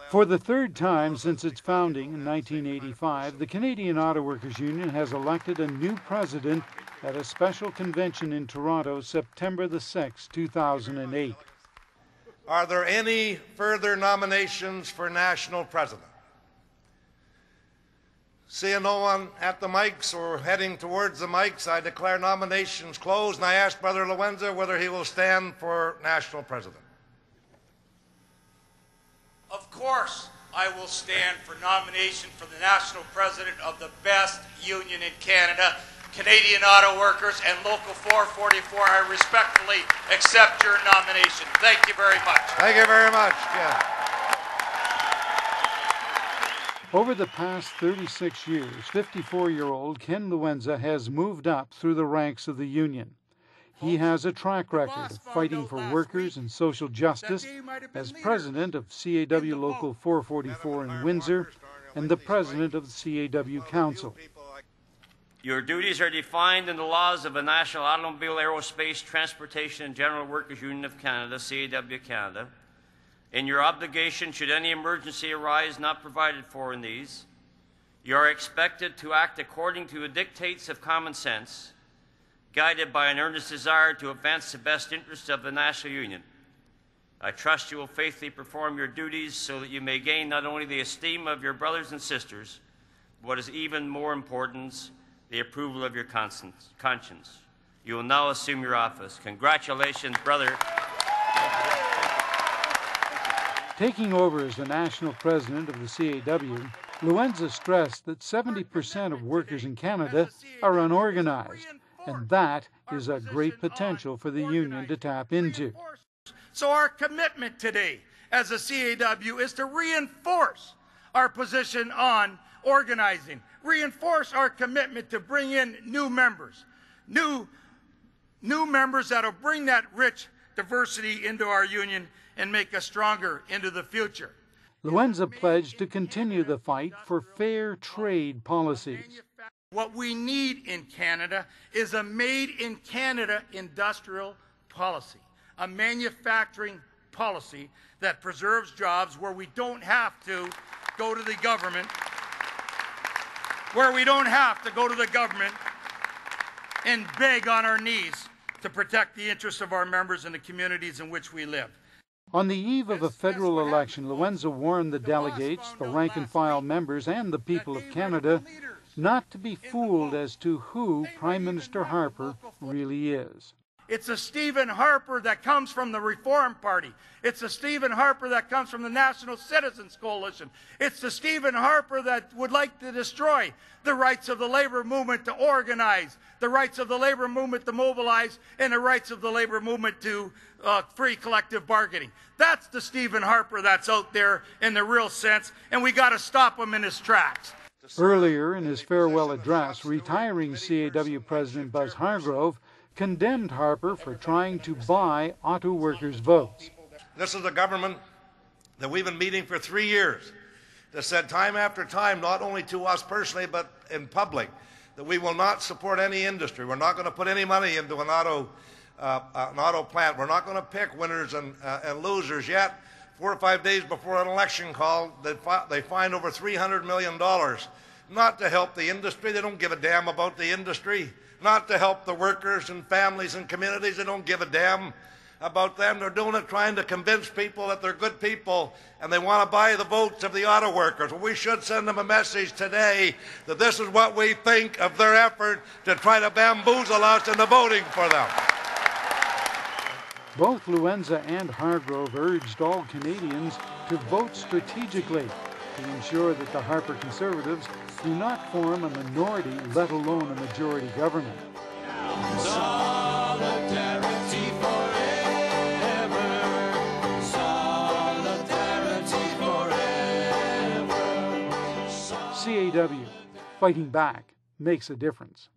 For the third time since its founding in 1985, the Canadian Auto Workers Union has elected a new president at a special convention in Toronto, September the 6th, 2008. Are there any further nominations for national president? Seeing no one at the mics or heading towards the mics, I declare nominations closed, and I ask Brother Lewenza whether he will stand for national president. Of course, I will stand for nomination for the national president of the best union in Canada, Canadian Auto Workers and Local 444. I respectfully accept your nomination. Thank you very much. Thank you very much, Ken. Over the past 36 years, 54-year-old Ken Lewenza has moved up through the ranks of the union. He has a track record of fighting for workers and social justice as president of CAW Local 444 in Windsor and the president of the CAW Council. Your duties are defined in the laws of the National Automobile, Aerospace, Transportation and General Workers Union of Canada, CAW-Canada. In your obligation, should any emergency arise not provided for in these, you are expected to act according to the dictates of common sense, guided by an earnest desire to advance the best interests of the National Union. I trust you will faithfully perform your duties so that you may gain not only the esteem of your brothers and sisters, but what is even more important, the approval of your conscience. You will now assume your office. Congratulations, brother. Taking over as the national president of the CAW, Lewenza stressed that 70% of workers in Canada are unorganized, and that is a great potential for the union to tap into. So our commitment today as a CAW is to reinforce our position on organizing, reinforce our commitment to bring in new members that'll bring that rich diversity into our union and make us stronger into the future. Lewenza pledged to continue the fight for fair trade policies. What we need in Canada is a made-in-Canada industrial policy, a manufacturing policy that preserves jobs where we don't have to go to the government, and beg on our knees to protect the interests of our members and the communities in which we live. On the eve of a federal election, Lewenza warned the delegates, the rank-and-file members, and the people of Canada not to be fooled as to who Prime Minister Harper really is. It's a Stephen Harper that comes from the Reform Party. It's a Stephen Harper that comes from the National Citizens Coalition. It's the Stephen Harper that would like to destroy the rights of the labor movement to organize, the rights of the labor movement to mobilize, and the rights of the labor movement to free collective bargaining. That's the Stephen Harper that's out there in the real sense, and we got to stop him in his tracks. Earlier in his farewell address, retiring CAW President Buzz Hargrove condemned Harper for trying to buy auto workers' votes. This is a government that we've been meeting for 3 years that said time after time, not only to us personally, but in public, that we will not support any industry. We're not going to put any money into an auto plant. We're not going to pick winners and losers. Yet, 4 or 5 days before an election call, they find over $300 million, not to help the industry. They don't give a damn about the industry. Not to help the workers and families and communities. They don't give a damn about them. They're doing it trying to convince people that they're good people and they want to buy the votes of the auto workers. Well, we should send them a message today that this is what we think of their effort to try to bamboozle us into voting for them. Both Lewenza and Hargrove urged all Canadians to vote strategically to ensure that the Harper Conservatives do not form a minority, let alone a majority government. Solidarity forever. Solidarity forever. CAW, fighting back makes a difference.